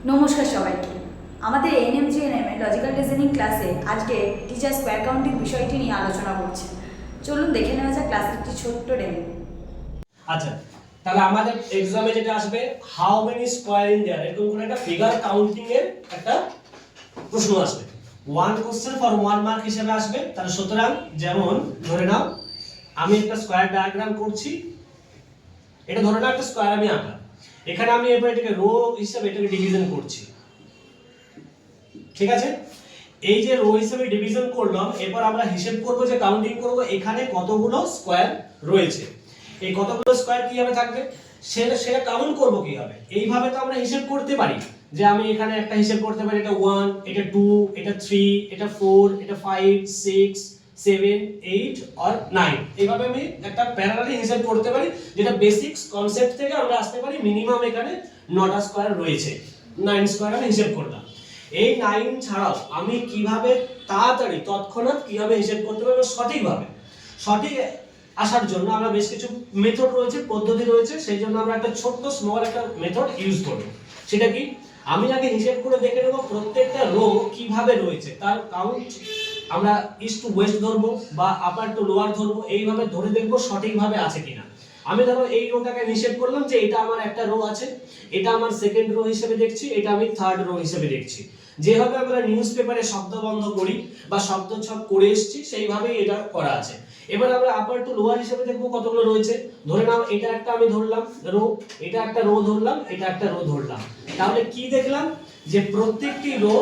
নমস্কার সবাইকে। আমাদের এনএমজিএনএম এর লজিক্যাল রিজনিং ক্লাসে আজকে টিচার স্কোয়ার কাউন্টিং বিষয়টি নিয়ে আলোচনা করছে। চলুন দেখে নেওয়া যাক ক্লাসের একটি ছোট্ট ডেমো। আচ্ছা, তাহলে আমাদের এক্সামে যেটা আসবে how many square in their, এরকম করে একটা ফিগার কাউন্টিং এর একটা প্রশ্ন আসবে। One question for one mark হিসেবে আসবে। তাহলে সুতরাং যেমন ধরে নাও আমি একটা স্কয়ার ডায়াগ্রাম করছি, এটা ধরে নাও একটা স্কয়ার আমি আঁকলাম। এখানে আমি এবার এটাকে রো হিসেবে এটাকে ডিভিশন করছি, ঠিক আছে? এই যে রো হিসেবে ডিভিশন করলাম, এবার আমরা হিসাব করব যে কাউন্টিং করব এখানে কতগুলো স্কয়ার রয়েছে। এই কতগুলো স্কয়ার কিভাবে থাকবে সেটা কাউন্ট করব কিভাবে? এইভাবে তো আমরা হিসাব করতে পারি যে আমি এখানে একটা হিসাব করতে পারি, এটা 1, এটা 2, এটা 3, এটা 4, এটা 5, 6, 7, 8 আর 9। এইভাবে আমি একটা প্যারালালি হিসাব করতে পারি, যেটা বেসিক্স কনসেপ্ট থেকে আমরা আসতে পারি। মিনিমাম এখানে 9টা স্কয়ার রয়েছে, 9 স্কয়ার আমি হিসাব করলাম। এই 9 ছাড়াও আমি কিভাবে তাড়াতাড়ি তৎক্ষণাৎ কিভাবে হিসাব করতে পারবো সঠিকভাবে, সঠিক আসার জন্য আমরা বেশ কিছু মেথড রয়েছে, পদ্ধতি রয়েছে। সেই জন্য আমরা একটা ছোট্ট স্মল একটা মেথড ইউজ করব। সেটা কি? আমি আগে হিসাব করে দেখে নেব প্রত্যেকটা রো কিভাবে রয়েছে, তার কাউন্ট আমরা ইস্ট টু ওয়েস্ট ধরবো বা আপার টু লোয়ার ধরবো, এইভাবে ধরে দেখবো সঠিকভাবে আছে কিনা। আমি ধরো এই রোটাকে হিসাব করলাম যে এটা আমার একটা রো আছে, এটা আমার সেকেন্ড রো হিসেবে দেখছি, এটা আমি থার্ড রো হিসেবে দেখছি। যেভাবে আমরা নিউজ পেপারে শব্দবন্ধ করি বা শব্দ ছক করে এসেছি, সেইভাবেই এটা করা আছে। এবার আমরা আপার টু লোয়ার হিসেবে দেখবো কতগুলো রয়েছে। ধরে নাও এটা একটা আমি ধরলাম রো, এটা একটা রো ধরলাম, এটা একটা রো ধরলাম। তাহলে কি দেখলাম যে প্রত্যেকটি রো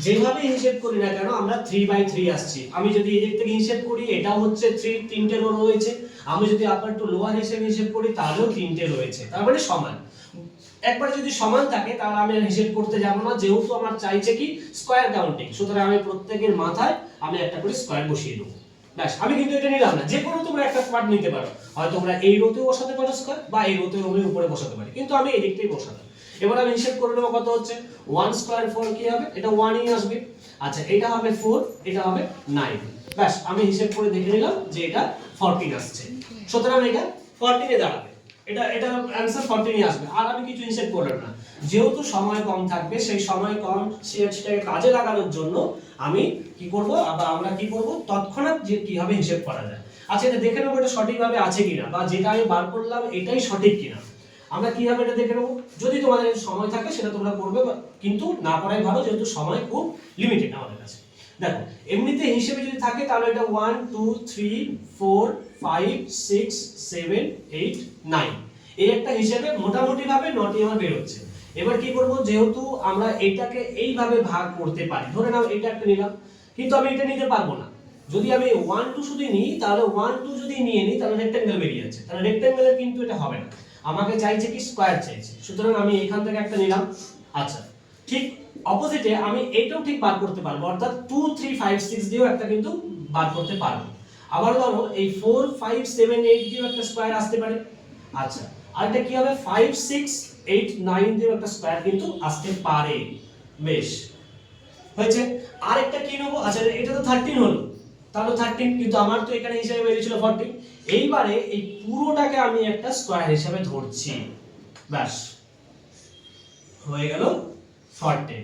যেভাবে হিসাব করি না কেন আমরা 3/3 আসছে। আমি যদি এই দিক থেকে হিসাব করি এটাও হচ্ছে 3, তিনটে রো রয়েছে। আমি যদি আপার টু লোয়ার হিসেবে হিসাব করি তাহলেও তিনটে রয়েছে, তার মানে সমান। একবার যদি সমান থাকে তাহলে আমি আর হিসাব করতে যাব না, যেহেতু আমার চাইছে কি স্কয়ার কাউন্টিং। সুতরাং আমি প্রত্যেকের মাথায় আমি একটা করে স্কয়ার বসিয়ে দেবো। ব্যাস, আমি কিন্তু এটা নিলাম না, যে কোনো তোমরা একটা পার্ট নিতে পারো। হয়তো তোমরা এই রোতেও বসাতে পারো স্কয়ার, বা এই রোতেও আমি উপরে বসাতে পারি, কিন্তু আমি এই দিকটাই বসালাম। এবার আমি হিসাব করে নেব কত হচ্ছে। 1 স্কয়ার 4 কি হবে? এটা 1ই আসবে। আচ্ছা, এটা হবে 4, এটা হবে 9। ব্যাস, আমি হিসাব করে দেখে নিলাম যে এটা 14 আসছে। সুতরাং এটা 14 এ দাঁড়াবে। এটা অ্যানসার 14ই আসবে। আর আমি কিছু হিসাব করলাম না, যেহেতু সময় কম থাকবে, সেই সময় কম সেটাকে কাজে লাগানোর জন্য আমি কি করব, আবার আমরা কি করব, তৎক্ষণাৎ যে কিভাবে হিসাব করা যায়। আচ্ছা, এটা দেখে নেবো এটা সঠিকভাবে আছে কিনা, বা যেটা আমি বার করলাম এটাই সঠিক কিনা। আমরা কিভাবে এটা দেখে নেবো? যদি তোমাদের সময় থাকে সেটা তোমরা করবে, কিন্তু না করাই ভালো, যেহেতু সময় খুব লিমিটেড আমাদের কাছে। দেখো, এমনিতে হিসেবে যদি থাকে তাহলে এটা 1 2 3 4 5 6 7 8 9, এই একটা হিসেবে মোটামুটি ভাবে 9টি আমার বের হচ্ছে। এবার কি করব, যেহেতু আমরা এটাকে এইভাবে ভাগ করতে পারি, ধরে নাও এটা একটা নিলাম, কিন্তু আমি এটা নিতে পারবো না। যদি আমি 1 2 শুধু নিই, তাহলে 1 2 যদি নিয়ে নিই তাহলে রেক্ট্যাঙ্গেল বেরিয়ে যাচ্ছে। তাহলে রেক্ট্যাঙ্গেলের কিন্তু এটা হবে না, আমাকে চাইছে কি স্কয়ার চাইছে। সুতরাং আমি এখান থেকে একটা নিলাম। আচ্ছা, ঠিক অপোজিটে আমি এটাও ঠিক বার করতে পারবো, অর্থাৎ 2 3 5 6 দিয়েও একটা কিন্তু বার করতে পারবো। আবার ধরো এই 4 5 7 8 দিয়েও একটা স্কয়ার আসতে পারে। আচ্ছা, আরেকটা কি হবে, 5 6 8 9 দিয়েও একটা স্কয়ার কিন্তু আসতে পারে। বেশ, হয়েছে। আরেকটা কি নেবো, আচ্ছা এটা তো 13 হলো, তাহলে 13, কিন্তু আমার তো এখানে হিসাবে বেরিয়েছিল 14। এইবারে এই পুরোটাকে আমি একটা স্কয়ার হিসাবে ধরছি। ব্যাস, হয়ে গেল 14।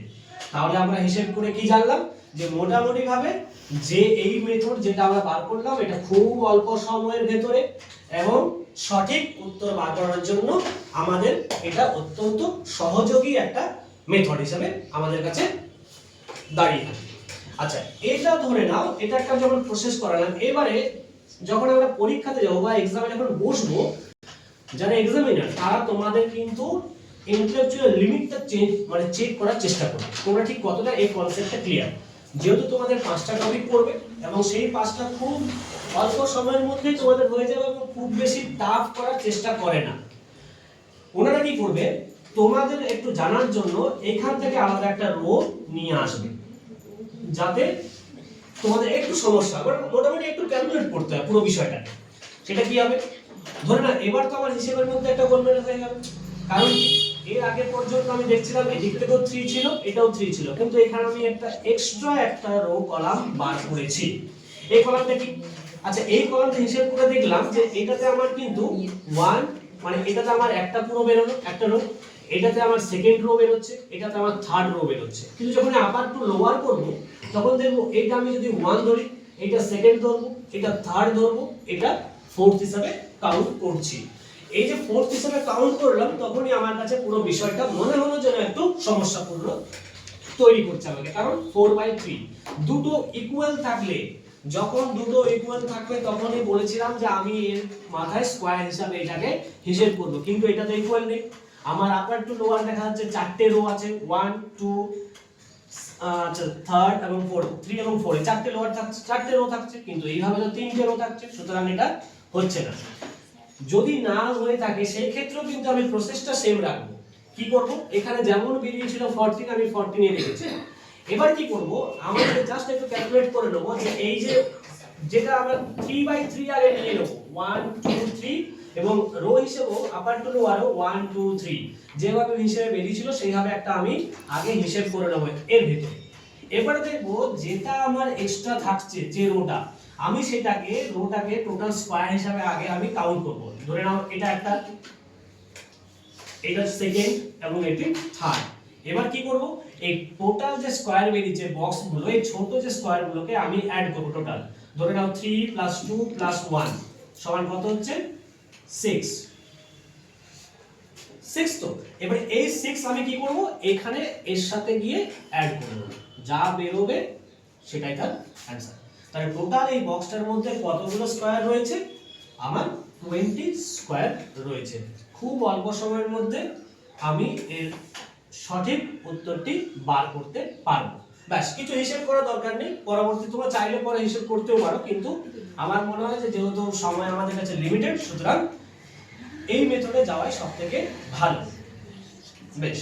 তাহলে আমরা হিসাব করে কি জানলাম, যে মোটামুটি ভাবে যে এই মেথড যেটা আমরা বার করলাম এটা খুব অল্প সময়ের ভেতরে এবং সঠিক উত্তর বার করার জন্য আমাদের এটা অত্যন্ত সহযোগী একটা মেথড হিসেবে আমাদের কাছে দাঁড়িয়ে থাকে। আচ্ছা, এটা ধরে নাও এটা একটা যখন প্রসেস করালাম, এবারে যখন আমরা পরীক্ষাতে যাবো বা এক্সামে যখন বসবো, যারা এক্সামিনার তারা তোমাদের কিন্তু ইন্টেলেকচুয়াল লিমিটটা চেক করার চেষ্টা করবে, তোমরা ঠিক কতটা এই কনসেপ্টটা ক্লিয়ার। যেহেতু তোমাদের 5টা টপিক পড়বে এবং সেই 5টা খুব অল্প সময়ের মধ্যেই তোমাদের হয়ে যাবে এবং খুব বেশি টাফ করার চেষ্টা করে না। ওনারা কি করবে, তোমাদের একটু জানার জন্য এখান থেকে আলাদা একটা রো নিয়ে আসবে, যাতে তোমাদের একটু সমস্যা হবে, মোটামুটি একটু ক্যালকুলেট করতে হয় পুরো বিষয়টাকে। সেটা কি হবে, ধরে না এবার তো আমার হিসেবের মধ্যে একটা গোলমেল হয়ে গেল। কারণ এর আগে পর্যন্ত আমি দেখছিলাম এদিক থেকেও 3 ছিল, এটাও 3 ছিল, কিন্তু এখানে আমি একটা এক্সট্রা একটা রো কলাম বার করেছি। এই কলামটা কি? আচ্ছা, এই কলামটা হিসাব করে দেখলাম যে এটাতে আমার কিন্তু 1, মানে এটাতে আমার একটা পুরো বেরোলো, একটা রো। এটাতে আমার সেকেন্ড রো বেরোচ্ছে, এটাতে আমার থার্ড রো বেরোচ্ছে। কিন্তু যখন আপার টু লোয়ার করব তখন দেখবো এটা আমি যদি 1 ধরি, এটা সেকেন্ড ধরবো, এটা থার্ড ধরবো, এটা ফোর্থ হিসাবে কাউন্ট করছি। এই যে ফোর্থ হিসাবে কাউন্ট করলাম তখনই আমার কাছে পুরো বিষয়টা মনে হলো যেন একটু সমস্যাপূর্ণ তৈরি করছে আমাকে, কারণ 4/3 দুটো ইকুয়াল থাকলে, যখন দুটো ইকুয়াল থাকবে তখনই বলেছিলাম যে আমি এর মাথায় স্কয়ার হিসাবে এটাকে হিসেব করব, কিন্তু এটা তো ইকুয়াল নেই। আমার আপার টু লোয়ার দেখা যাচ্ছে চারটে রো আছে, 1 2 আচ্ছা থার্ড এবং ফোর্থ, 3 এবং 4 এ চারটে লোয়ার থাকছে, চারটে রো থাকছে, কিন্তু এইভাবে তো তিনটে রো থাকছে, সুতরাং এটা হচ্ছে না। যদি না হয়ে থাকে সেই ক্ষেত্রেও কিন্তু আমি প্রসেসটা সেম রাখবো। কি করব, এখানে যেমন বেরিয়েছিল 14 আমি 14 এ রেখেছি। এবার কি করব, আমাদের জাস্ট একটু ক্যালকুলেট করে নেব যে এই যে যেটা আমরা 3/3 আগে নিয়ে নেব, 1 2 3 এবং রো হিসেবেও আপার টু লোয়ারও 1 2 3 যেভাবে হিসেবে বেরিয়েছিল সেইভাবে একটা আমি আগে হিসেব করে নেব এর ভিতরে। এবারে দেখব যেটা আমার এক্সট্রা থাকছে যে রোটা, আমি সেটাকে রোটাকে টোটাল স্কয়ার হিসাবে আগে আমি কাউন্ট করব। ধরে নাও এটা একটা, এটা সেকেন্ড এবং এটি থার্ড। এবার কি করব, এই টোটাল যে স্কয়ার বেরিয়েছে বক্সগুলো, এই ছোট যে স্কয়ারগুলোকে আমি অ্যাড করব টোটাল। ধরে নাও 3 + 2 + 1 সমান কত হচ্ছে 6 তো। এবার এই 6 আমি কি করব, এখানে এর সাথে গিয়ে অ্যাড করে দেব, যা বেরোবে সেটাই তার অ্যানসার। তাহলে টোটাল এই বক্সটার মধ্যে কতগুলো স্কয়ার রয়েছে, আমার 20 স্কয়ার রয়েছে। খুব অল্প সময়ের মধ্যে আমি এর সঠিক উত্তরটি বার করতে পারবো। ব্যাস, কিছু হিসাব করার দরকার নেই, পরবর্তী তোমরা চাইলে পরে হিসাব করতেও পারো, কিন্তু আমার মনে হয় যে যেহেতু সময় আমাদের কাছে লিমিটেড, সুতরাং এই মেথডে যাওয়াই সবথেকে ভালো। বেশ।